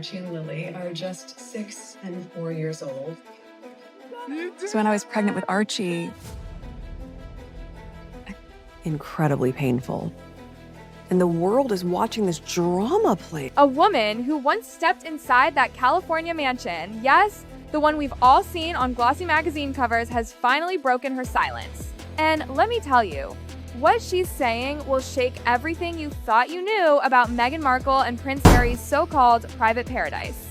Archie and Lily are just 6 and 4 years old. So when I was pregnant with Archie, incredibly painful. And the world is watching this drama play. A woman who once stepped inside that California mansion, yes, the one we've all seen on glossy magazine covers, has finally broken her silence. And let me tell you, what she's saying will shake everything you thought you knew about Meghan Markle and Prince Harry's so-called private paradise.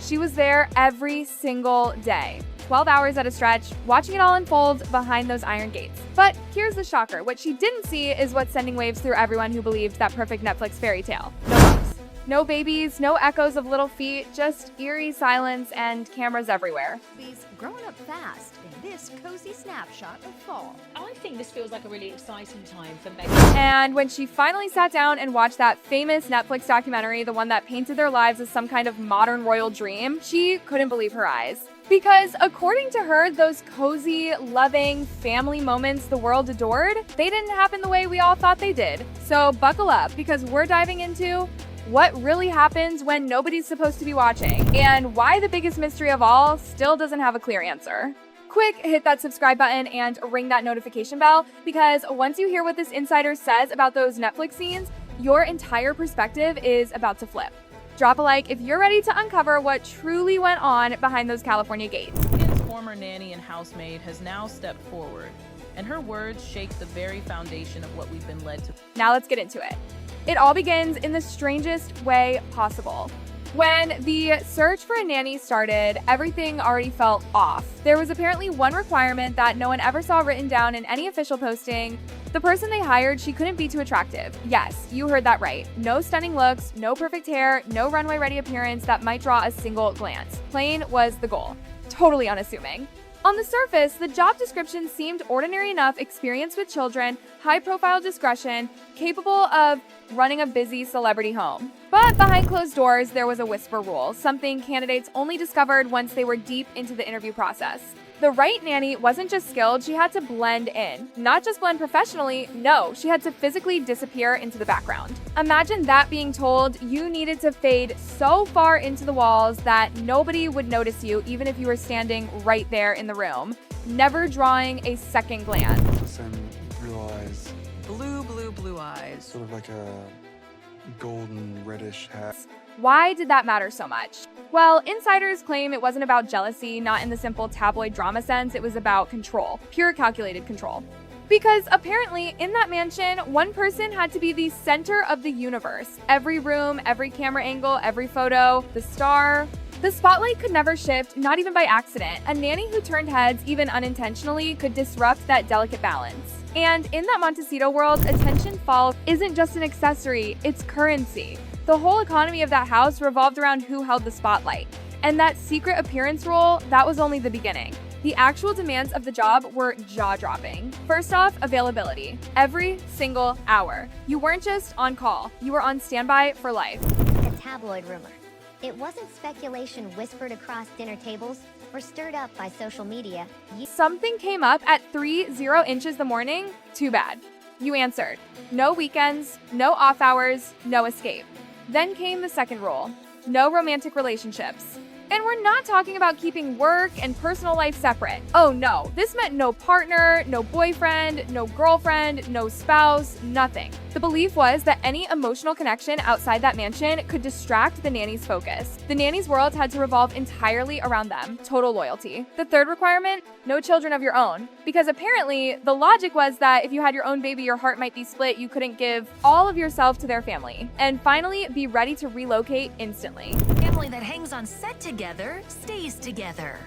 She was there every single day, 12 hours at a stretch, watching it all unfold behind those iron gates. But here's the shocker. What she didn't see is what's sending waves through everyone who believed that perfect Netflix fairy tale. No bugs, no babies, no echoes of little feet, just eerie silence and cameras everywhere. He's growing up fast in this cozy snapshot of fall. I think this feels like a really exciting time for Meghan. And when she finally sat down and watched that famous Netflix documentary, the one that painted their lives as some kind of modern royal dream, she couldn't believe her eyes. Because according to her, those cozy, loving family moments the world adored, they didn't happen the way we all thought they did. So buckle up, because we're diving into what really happens when nobody's supposed to be watching, and why the biggest mystery of all still doesn't have a clear answer. Quick, hit that subscribe button and ring that notification bell, because once you hear what this insider says about those Netflix scenes, your entire perspective is about to flip. Drop a like if you're ready to uncover what truly went on behind those California gates. Meghan's former nanny and housemaid has now stepped forward, and her words shake the very foundation of what we've been led to. Now let's get into it. It all begins in the strangest way possible. When the search for a nanny started, everything already felt off. There was apparently one requirement that no one ever saw written down in any official posting. The person they hired, she couldn't be too attractive. Yes, you heard that right. No stunning looks, no perfect hair, no runway-ready appearance that might draw a single glance. Plain was the goal. Totally unassuming. On the surface, the job description seemed ordinary enough: experience with children, high-profile discretion, capable of running a busy celebrity home. But behind closed doors, there was a whisper rule, something candidates only discovered once they were deep into the interview process. The right nanny wasn't just skilled, she had to blend in. Not just blend professionally, no, she had to physically disappear into the background. Imagine that being told you needed to fade so far into the walls that nobody would notice you, even if you were standing right there in the room, never drawing a second glance. The same blue eyes, Blue eyes. sort of like a golden reddish hair. Why did that matter so much? Well, insiders claim it wasn't about jealousy, not in the simple tabloid drama sense. It was about control, pure calculated control. Because apparently in that mansion, one person had to be the center of the universe. Every room, every camera angle, every photo, the star. The spotlight could never shift, not even by accident. A nanny who turned heads, even unintentionally, could disrupt that delicate balance. And in that Montecito world, attention fall isn't just an accessory, it's currency. The whole economy of that house revolved around who held the spotlight. And that secret appearance role, that was only the beginning. The actual demands of the job were jaw-dropping. First off, availability. Every single hour. You weren't just on call, you were on standby for life. A tabloid rumor. It wasn't speculation whispered across dinner tables or stirred up by social media. Something came up at 3:00 inches the morning, too bad. You answered. No weekends, no off hours, no escape. Then came the second rule. No romantic relationships. And we're not talking about keeping work and personal life separate. Oh no, this meant no partner, no boyfriend, no girlfriend, no spouse, nothing. The belief was that any emotional connection outside that mansion could distract the nanny's focus. The nanny's world had to revolve entirely around them, total loyalty. The third requirement, no children of your own. Because apparently, the logic was that if you had your own baby, your heart might be split, you couldn't give all of yourself to their family. And finally, be ready to relocate instantly. Family that hangs on set together stays together.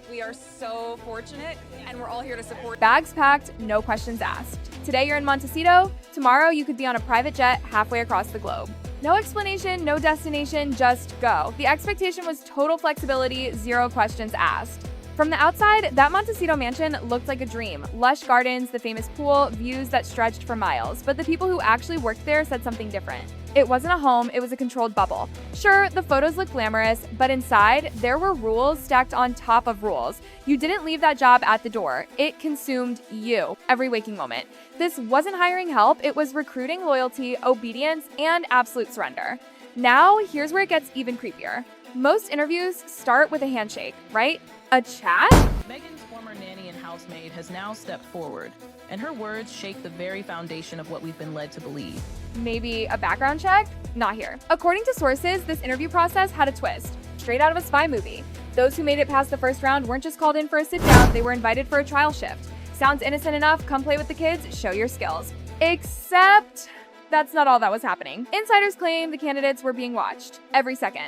We are so fortunate, and we're all here to support. Bags packed, no questions asked. Today you're in Montecito, tomorrow you could be on a private jet halfway across the globe. No explanation, no destination, just go. The expectation was total flexibility, zero questions asked. From the outside, that Montecito mansion looked like a dream. Lush gardens, the famous pool, views that stretched for miles. But the people who actually worked there said something different. It wasn't a home, it was a controlled bubble. Sure, the photos looked glamorous, but inside, there were rules stacked on top of rules. You didn't leave that job at the door. It consumed you, every waking moment. This wasn't hiring help, it was recruiting loyalty, obedience, and absolute surrender. Now, here's where it gets even creepier. Most interviews start with a handshake, right? A chat? Meghan's former nanny and housemaid has now stepped forward, and her words shake the very foundation of what we've been led to believe. Maybe a background check? Not here. According to sources, this interview process had a twist, straight out of a spy movie. Those who made it past the first round weren't just called in for a sit-down, they were invited for a trial shift. Sounds innocent enough, come play with the kids, show your skills. Except that's not all that was happening. Insiders claim the candidates were being watched every second.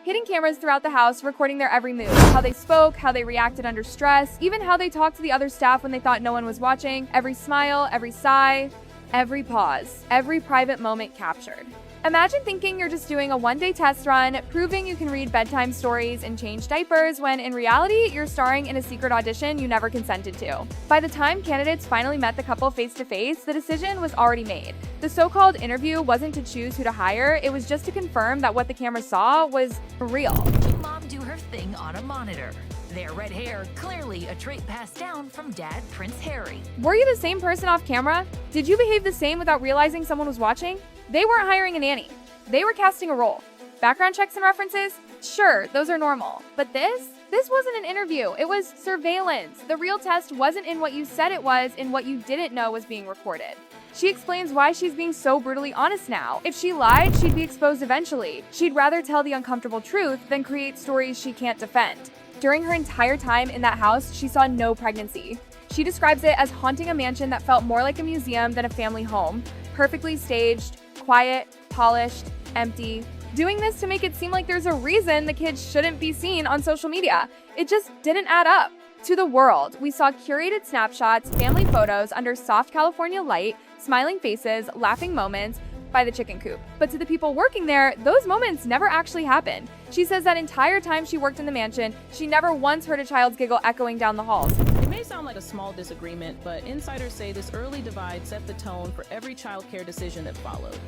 Hidden cameras throughout the house recording their every move, how they spoke, how they reacted under stress, even how they talked to the other staff when they thought no one was watching, every smile, every sigh, every pause, every private moment captured. Imagine thinking you're just doing a one-day test run, proving you can read bedtime stories and change diapers, when in reality, you're starring in a secret audition you never consented to. By the time candidates finally met the couple face-to-face, the decision was already made. The so-called interview wasn't to choose who to hire, it was just to confirm that what the camera saw was real. Mom do her thing on a monitor. Their red hair, clearly a trait passed down from Dad, Prince Harry. Were you the same person off camera? Did you behave the same without realizing someone was watching? They weren't hiring a nanny. They were casting a role. Background checks and references? Sure, those are normal. But this wasn't an interview. It was surveillance. The real test wasn't in what you said it was, in what you didn't know was being recorded. She explains why she's being so brutally honest now. If she lied, she'd be exposed eventually. She'd rather tell the uncomfortable truth than create stories she can't defend. During her entire time in that house, she saw no pregnancy. She describes it as haunting a mansion that felt more like a museum than a family home. Perfectly staged, quiet, polished, empty. Doing this to make it seem like there's a reason the kids shouldn't be seen on social media. It just didn't add up. To the world, we saw curated snapshots, family photos under soft California light, smiling faces, laughing moments by the chicken coop. But to the people working there, those moments never actually happened. She says that entire time she worked in the mansion, she never once heard a child's giggle echoing down the halls. It may sound like a small disagreement, but insiders say this early divide set the tone for every childcare decision that followed.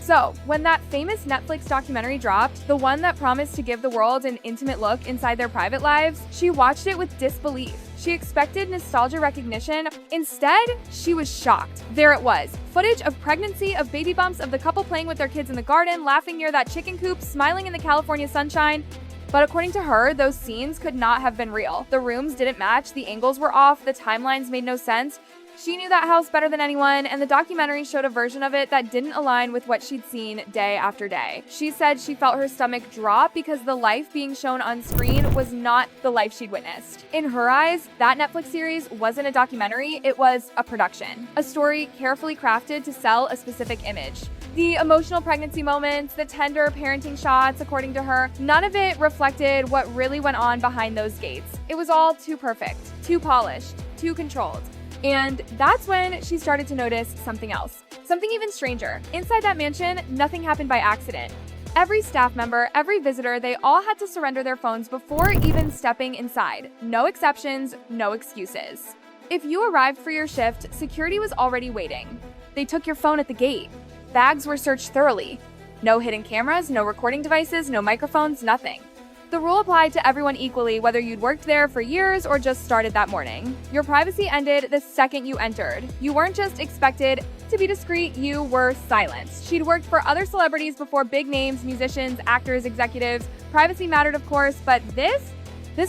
So, when that famous Netflix documentary dropped, the one that promised to give the world an intimate look inside their private lives, she watched it with disbelief. She expected nostalgia recognition. Instead, she was shocked. There it was. Footage of pregnancy, of baby bumps, of the couple playing with their kids in the garden, laughing near that chicken coop, smiling in the California sunshine. But according to her, those scenes could not have been real. The rooms didn't match, the angles were off, the timelines made no sense. She knew that house better than anyone, and the documentary showed a version of it that didn't align with what she'd seen day after day. She said she felt her stomach drop because the life being shown on screen was not the life she'd witnessed. In her eyes, that Netflix series wasn't a documentary, it was a production. A story carefully crafted to sell a specific image. The emotional pregnancy moments, the tender parenting shots, according to her, none of it reflected what really went on behind those gates. It was all too perfect, too polished, too controlled. And that's when she started to notice something else. Something even stranger. Inside that mansion, nothing happened by accident. Every staff member, every visitor, they all had to surrender their phones before even stepping inside. No exceptions, no excuses. If you arrived for your shift, security was already waiting. They took your phone at the gate. Bags were searched thoroughly. No hidden cameras, no recording devices, no microphones, nothing. The rule applied to everyone equally, whether you'd worked there for years or just started that morning. Your privacy ended the second you entered. You weren't just expected to be discreet, you were silenced. She'd worked for other celebrities before, big names, musicians, actors, executives. Privacy mattered, of course, but this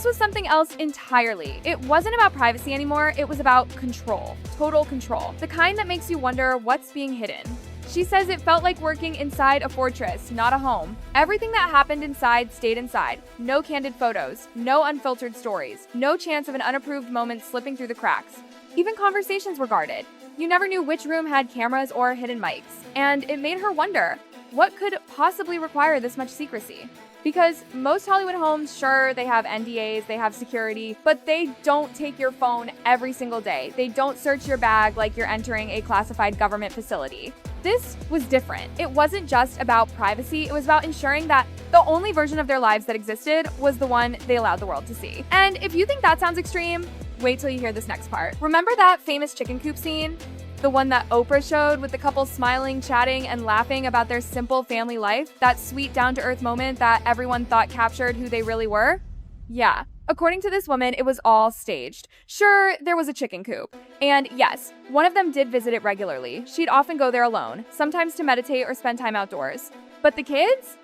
was something else entirely. It wasn't about privacy anymore, it was about control. Total control. The kind that makes you wonder what's being hidden. She says it felt like working inside a fortress, not a home. Everything that happened inside stayed inside. No candid photos, no unfiltered stories, no chance of an unapproved moment slipping through the cracks. Even conversations were guarded. You never knew which room had cameras or hidden mics. And it made her wonder, what could possibly require this much secrecy? Because most Hollywood homes, sure, they have NDAs, they have security, but they don't take your phone every single day. They don't search your bag like you're entering a classified government facility. This was different. It wasn't just about privacy, it was about ensuring that the only version of their lives that existed was the one they allowed the world to see. And if you think that sounds extreme, wait till you hear this next part. Remember that famous chicken coop scene? The one that Oprah showed with the couple smiling, chatting, and laughing about their simple family life? That sweet, down-to-earth moment that everyone thought captured who they really were? Yeah. According to this woman, it was all staged. Sure, there was a chicken coop. And yes, one of them did visit it regularly. She'd often go there alone, sometimes to meditate or spend time outdoors. But the kids?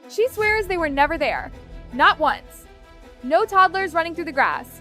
She swears they were never there. Not once. No toddlers running through the grass.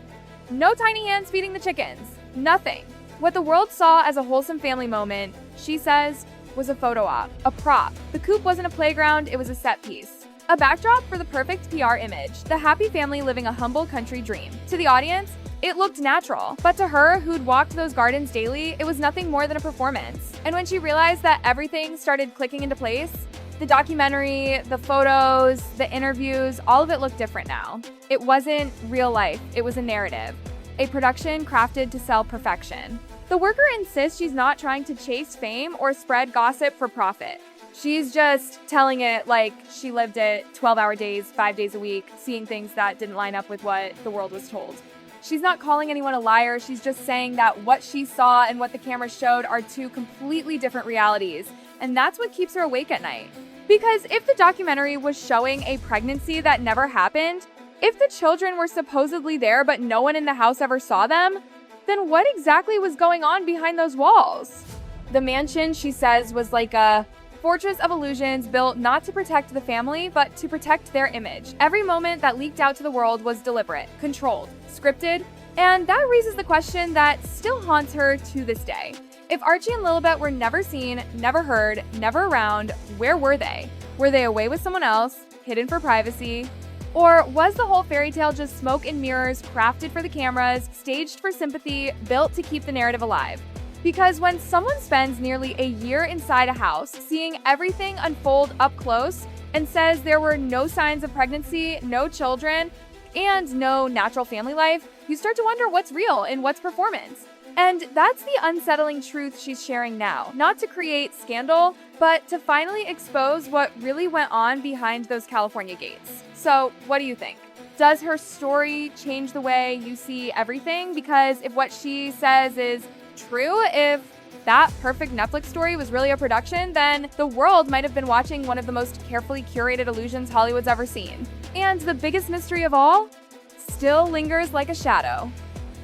No tiny hands feeding the chickens. Nothing. What the world saw as a wholesome family moment, she says, was a photo op, a prop. The coop wasn't a playground, it was a set piece. A backdrop for the perfect PR image, the happy family living a humble country dream. To the audience, it looked natural, but to her, who'd walked those gardens daily, it was nothing more than a performance. And when she realized that everything started clicking into place, the documentary, the photos, the interviews, all of it looked different now. It wasn't real life, it was a narrative. A production crafted to sell perfection. The worker insists she's not trying to chase fame or spread gossip for profit. She's just telling it like she lived it 12-hour days, 5 days a week, seeing things that didn't line up with what the world was told. She's not calling anyone a liar, she's just saying that what she saw and what the camera showed are two completely different realities, and that's what keeps her awake at night. Because if the documentary was showing a pregnancy that never happened, if the children were supposedly there but no one in the house ever saw them, then what exactly was going on behind those walls? The mansion, she says, was like a fortress of illusions built not to protect the family, but to protect their image. Every moment that leaked out to the world was deliberate, controlled, scripted, and that raises the question that still haunts her to this day. If Archie and Lilibet were never seen, never heard, never around, where were they? Were they away with someone else, hidden for privacy? Or was the whole fairy tale just smoke and mirrors crafted for the cameras, staged for sympathy, built to keep the narrative alive? Because when someone spends nearly a year inside a house, seeing everything unfold up close, and says there were no signs of pregnancy, no children, and no natural family life, you start to wonder what's real and what's performance. And that's the unsettling truth she's sharing now, not to create scandal, but to finally expose what really went on behind those California gates. So, what do you think? Does her story change the way you see everything? Because if what she says is true, if that perfect Netflix story was really a production, then the world might have been watching one of the most carefully curated illusions Hollywood's ever seen. And the biggest mystery of all still lingers like a shadow.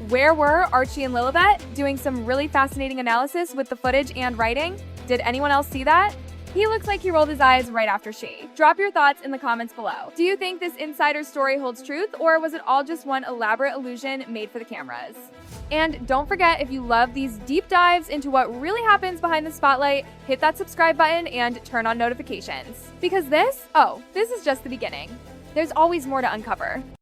Where were Archie and Lilibet? Doing some really fascinating analysis with the footage and writing. Did anyone else see that? He looks like he rolled his eyes right after she. Drop your thoughts in the comments below. Do you think this insider story holds truth, or was it all just one elaborate illusion made for the cameras? And don't forget, if you love these deep dives into what really happens behind the spotlight, hit that subscribe button and turn on notifications. Because this is just the beginning. There's always more to uncover.